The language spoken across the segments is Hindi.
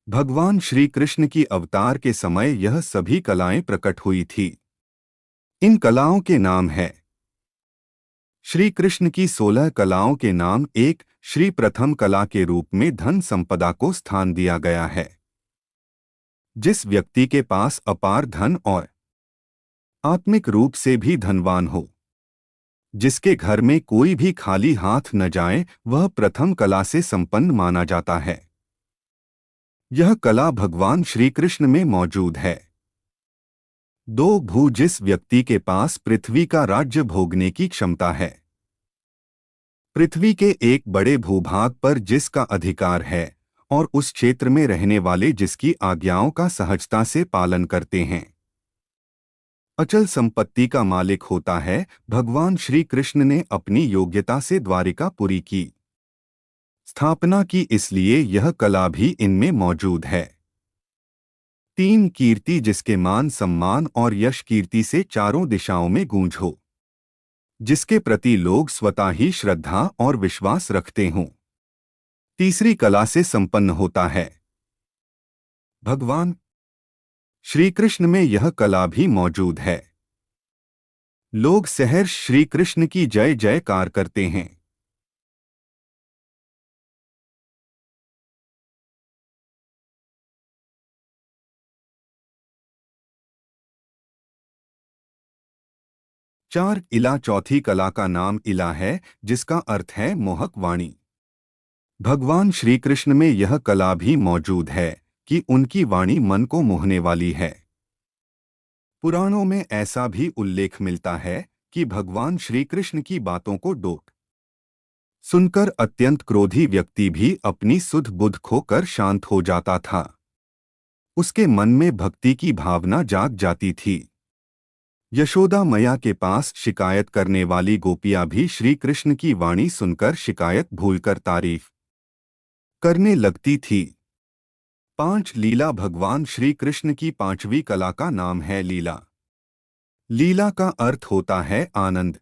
भगवान श्री कृष्ण की अवतार के समय यह सभी कलाएं प्रकट हुई थी। इन कलाओं के नाम है। श्री कृष्ण की 16 कलाओं के नाम। एक, श्री प्रथम कला के रूप में धन संपदा को स्थान दिया गया है। जिस व्यक्ति के पास अपार धन और आत्मिक रूप से भी धनवान हो, जिसके घर में कोई भी खाली हाथ न जाए, वह प्रथम कला से संपन्न माना जाता है। यह कला भगवान श्री कृष्ण में मौजूद है। दो, भू, जिस व्यक्ति के पास पृथ्वी का राज्य भोगने की क्षमता है, पृथ्वी के एक बड़े भूभाग पर जिसका अधिकार है और उस क्षेत्र में रहने वाले जिसकी आज्ञाओं का सहजता से पालन करते हैं, अचल संपत्ति का मालिक होता है। भगवान श्री कृष्ण ने अपनी योग्यता से द्वारिकापुरी की स्थापना की, इसलिए यह कला भी इनमें मौजूद है। तीन, कीर्ति, जिसके मान सम्मान और यश कीर्ति से चारों दिशाओं में गूंज हो, जिसके प्रति लोग स्वतः ही श्रद्धा और विश्वास रखते हों, तीसरी कला से संपन्न होता है। भगवान श्री कृष्ण में यह कला भी मौजूद है। लोग सहर्ष श्री कृष्ण की जय जयकार करते हैं। चार, इला, चौथी कला का नाम इला है, जिसका अर्थ है मोहक वाणी। भगवान श्री कृष्ण में यह कला भी मौजूद है कि उनकी वाणी मन को मोहने वाली है। पुराणों में ऐसा भी उल्लेख मिलता है कि भगवान श्री कृष्ण की बातों को डोक सुनकर अत्यंत क्रोधी व्यक्ति भी अपनी सुध बुध खोकर शांत हो जाता था। उसके मन में भक्ति की भावना जाग जाती थी। यशोदा मैया के पास शिकायत करने वाली गोपियां भी श्री कृष्ण की वाणी सुनकर शिकायत भूलकर तारीफ करने लगती थी। 5, लीला, भगवान श्री कृष्ण की पांचवी कला का नाम है लीला। लीला का अर्थ होता है आनंद।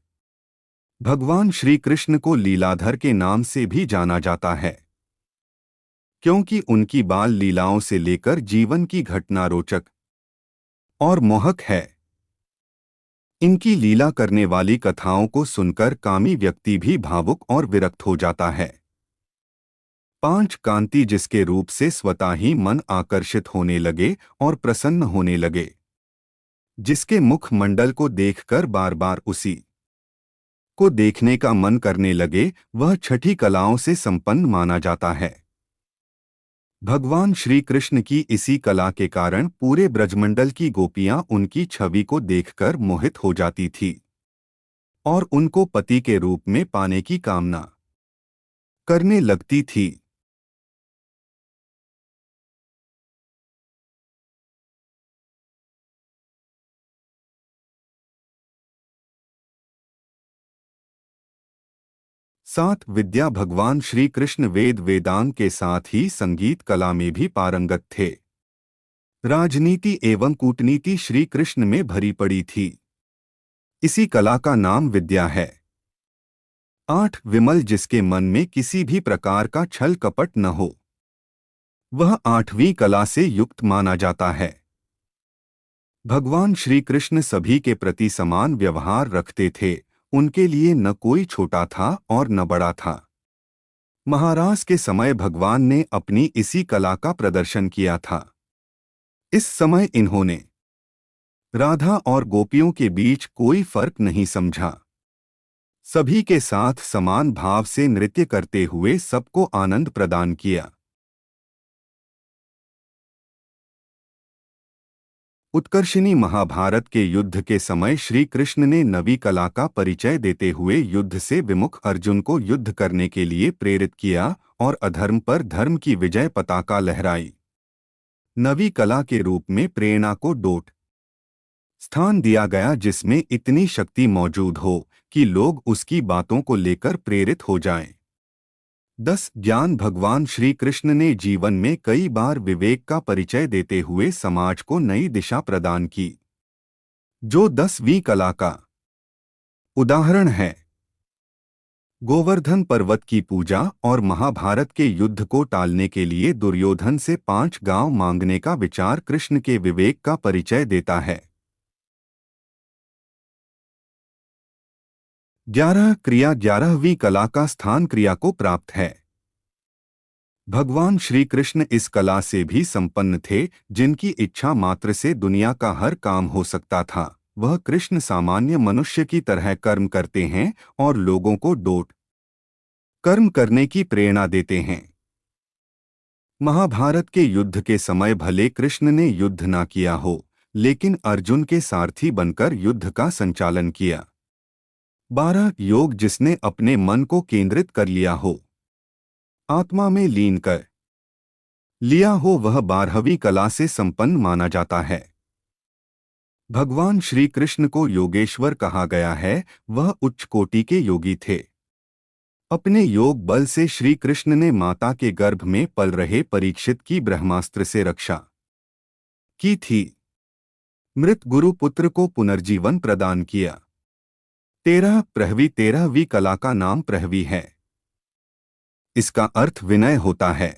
भगवान श्री कृष्ण को लीलाधर के नाम से भी जाना जाता है, क्योंकि उनकी बाल लीलाओं से लेकर जीवन की घटना रोचक और मोहक है। इनकी लीला करने वाली कथाओं को सुनकर कामी व्यक्ति भी भावुक और विरक्त हो जाता है। 5, कांति, जिसके रूप से स्वतः ही मन आकर्षित होने लगे और प्रसन्न होने लगे, जिसके मुख मंडल को देखकर बार बार उसी को देखने का मन करने लगे, वह छठी कलाओं से संपन्न माना जाता है। भगवान श्री कृष्ण की इसी कला के कारण पूरे ब्रजमंडल की गोपियां उनकी छवि को देखकर मोहित हो जाती थी और उनको पति के रूप में पाने की कामना करने लगती थी। सात, विद्या, भगवान श्री कृष्ण वेद वेदांग के साथ ही संगीत कला में भी पारंगत थे। राजनीति एवं कूटनीति श्री कृष्ण में भरी पड़ी थी। इसी कला का नाम विद्या है। 8, विमल, जिसके मन में किसी भी प्रकार का छल कपट न हो, वह आठवीं कला से युक्त माना जाता है। भगवान श्री कृष्ण सभी के प्रति समान व्यवहार रखते थे। उनके लिए न कोई छोटा था और न बड़ा था। महाराज के समय भगवान ने अपनी इसी कला का प्रदर्शन किया था। इस समय इन्होंने राधा और गोपियों के बीच कोई फर्क नहीं समझा। सभी के साथ समान भाव से नृत्य करते हुए सबको आनंद प्रदान किया। उत्कर्षिणी, महाभारत के युद्ध के समय श्री कृष्ण ने नवी कला का परिचय देते हुए युद्ध से विमुख अर्जुन को युद्ध करने के लिए प्रेरित किया और अधर्म पर धर्म की विजय पताका लहराई। नवी कला के रूप में प्रेरणा को डोट स्थान दिया गया, जिसमें इतनी शक्ति मौजूद हो कि लोग उसकी बातों को लेकर प्रेरित हो जाएं। 10, ज्ञान, भगवान श्री कृष्ण ने जीवन में कई बार विवेक का परिचय देते हुए समाज को नई दिशा प्रदान की, जो 10वीं कला का उदाहरण है। गोवर्धन पर्वत की पूजा और महाभारत के युद्ध को टालने के लिए दुर्योधन से 5 गांव मांगने का विचार कृष्ण के विवेक का परिचय देता है। 11 क्रिया 11वीं कला का स्थान क्रिया को प्राप्त है। भगवान श्री कृष्ण इस कला से भी संपन्न थे, जिनकी इच्छा मात्र से दुनिया का हर काम हो सकता था। वह कृष्ण सामान्य मनुष्य की तरह कर्म करते हैं और लोगों को डोट कर्म करने की प्रेरणा देते हैं। महाभारत के युद्ध के समय भले कृष्ण ने युद्ध ना किया हो, लेकिन अर्जुन के सारथी बनकर युद्ध का संचालन किया। 12 योग जिसने अपने मन को केंद्रित कर लिया हो, आत्मा में लीन कर लिया हो, वह 12वीं कला से संपन्न माना जाता है। भगवान श्री कृष्ण को योगेश्वर कहा गया है। वह उच्च कोटि के योगी थे। अपने योग बल से श्री कृष्ण ने माता के गर्भ में पल रहे परीक्षित की ब्रह्मास्त्र से रक्षा की थी। मृत गुरु पुत्र को पुनर्जीवन प्रदान किया। 13वीं कला का नाम प्रहवी है। इसका अर्थ विनय होता है।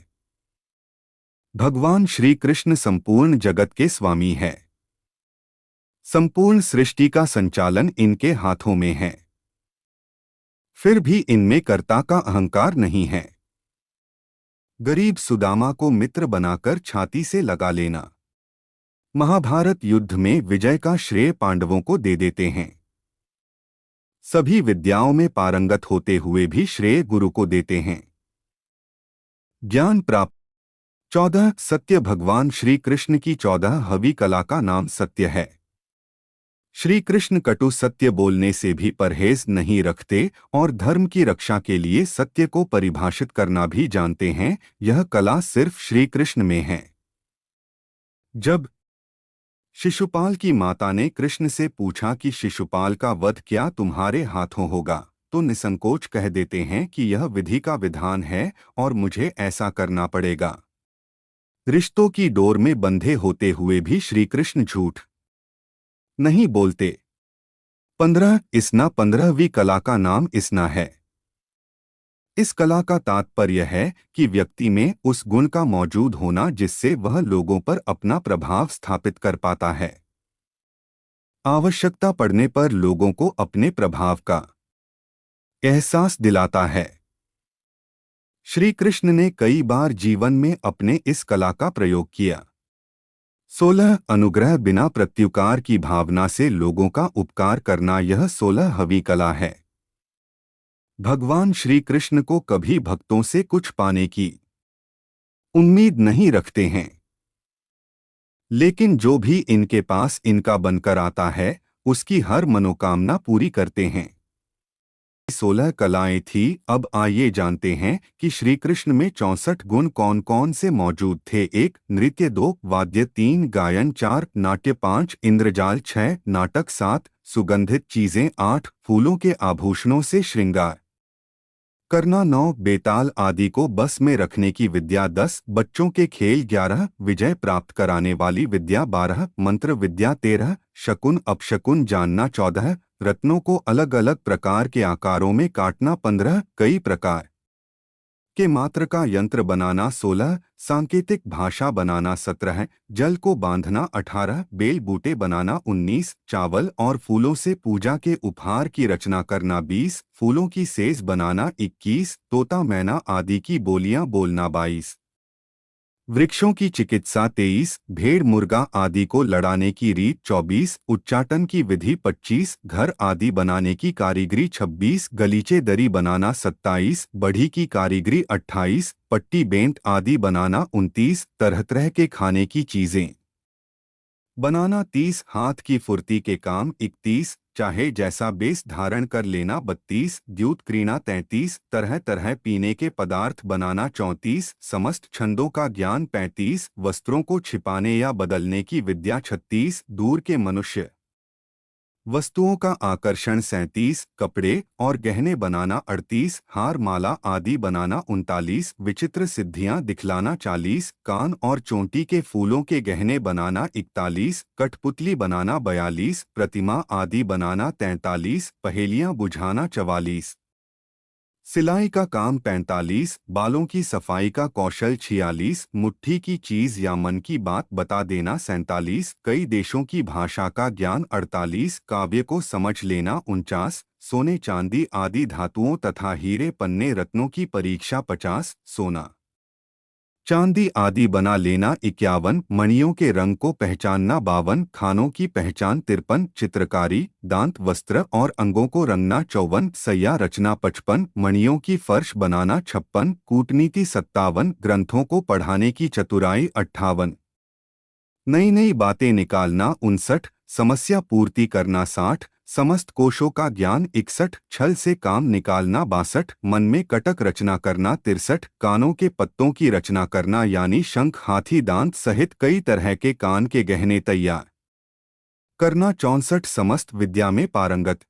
भगवान श्री कृष्ण संपूर्ण जगत के स्वामी है। संपूर्ण सृष्टि का संचालन इनके हाथों में है। फिर भी इनमें कर्ता का अहंकार नहीं है। गरीब सुदामा को मित्र बनाकर छाती से लगा लेना। महाभारत युद्ध में विजय का श्रेय पांडवों को दे देते हैं। सभी विद्याओं में पारंगत होते हुए भी श्रेय गुरु को देते हैं। ज्ञान प्राप्त 14 सत्य भगवान श्री कृष्ण की 14वीं कला का नाम सत्य है। श्री कृष्ण कटु सत्य बोलने से भी परहेज नहीं रखते और धर्म की रक्षा के लिए सत्य को परिभाषित करना भी जानते हैं। यह कला सिर्फ श्री कृष्ण में है। जब शिशुपाल की माता ने कृष्ण से पूछा कि शिशुपाल का वध क्या तुम्हारे हाथों होगा, तो निसंकोच कह देते हैं कि यह विधि का विधान है और मुझे ऐसा करना पड़ेगा। रिश्तों की डोर में बंधे होते हुए भी श्री कृष्ण झूठ नहीं बोलते। 15 इसना 15वीं कला का नाम इसना है। इस कला का तात्पर्य है कि व्यक्ति में उस गुण का मौजूद होना जिससे वह लोगों पर अपना प्रभाव स्थापित कर पाता है। आवश्यकता पड़ने पर लोगों को अपने प्रभाव का एहसास दिलाता है। श्री कृष्ण ने कई बार जीवन में अपने इस कला का प्रयोग किया। 16 अनुग्रह बिना प्रत्युकार की भावना से लोगों का उपकार करना, यह 16वीं कला है। भगवान श्री कृष्ण को कभी भक्तों से कुछ पाने की उम्मीद नहीं रखते हैं, लेकिन जो भी इनके पास इनका बनकर आता है उसकी हर मनोकामना पूरी करते हैं। 16 कलाएं थी। अब आइए जानते हैं कि श्री कृष्ण में 64 गुण कौन कौन से मौजूद थे। 1 नृत्य, 2 वाद्य, 3 गायन, 4 नाट्य, 5 इंद्रजाल, 6 नाटक, 7 सुगंधित चीजें, 8 फूलों के आभूषणों से श्रृंगार करना, 9 बेताल आदि को बस में रखने की विद्या, 10 बच्चों के खेल, 11 विजय प्राप्त कराने वाली विद्या, 12 मंत्र विद्या, 13 शकुन अपशकुन जानना, 14 रत्नों को अलग अलग प्रकार के आकारों में काटना, 15 कई प्रकार के मात्र का यंत्र बनाना, 16 सांकेतिक भाषा बनाना, 17 जल को बांधना, 18 बेल बूटे बनाना, 19 चावल और फूलों से पूजा के उपहार की रचना करना, 20 फूलों की सेज बनाना, 21 तोता मैना आदि की बोलियां बोलना, 22 वृक्षों की चिकित्सा, 23 भेड़ मुर्गा आदि को लड़ाने की रीत, 24 उच्चाटन की विधि, 25 घर आदि बनाने की कारीगरी, 26 गलीचे दरी बनाना, 27 बढ़ी की कारीगरी, 28 पट्टी बेंत आदि बनाना, 29 तरह तरह के खाने की चीजें बनाना, 30 हाथ की फुर्ती के काम, 31 चाहे जैसा बेस धारण कर लेना, 32 द्यूत क्रीड़ा, 33 तरह तरह पीने के पदार्थ बनाना, 34 समस्त छंदों का ज्ञान, 35 वस्त्रों को छिपाने या बदलने की विद्या, 36 दूर के मनुष्य वस्तुओं का आकर्षण, 37 कपड़े और गहने बनाना, 38 हार माला आदि बनाना, 39 विचित्र सिद्धियां दिखलाना, 40 कान और चोटी के फूलों के गहने बनाना, 41 कठपुतली बनाना, 42 प्रतिमा आदि बनाना, 43 पहेलियां बुझाना, 44 सिलाई का काम 45, बालों की सफाई का कौशल 46, मुट्ठी की चीज या मन की बात बता देना 47, कई देशों की भाषा का ज्ञान 48, काव्य को समझ लेना 49, सोने चांदी आदि धातुओं तथा हीरे पन्ने रत्नों की परीक्षा 50, सोना चांदी आदि बना लेना 51, मणियों के रंग को पहचानना 52, खानों की पहचान 53, चित्रकारी दांत वस्त्र और अंगों को रंगना 54, सैया रचना 55, मणियों की फर्श बनाना 56, कूटनीति 57, ग्रंथों को पढ़ाने की चतुराई 58, नई नई बातें निकालना 59, समस्या पूर्ति करना 60, समस्त कोशों का ज्ञान 61, छल से काम निकालना 62, मन में कटक रचना करना 63, कानों के पत्तों की रचना करना यानी शंख हाथी दांत सहित कई तरह के कान के गहने तैयार करना 64, समस्त विद्या में पारंगत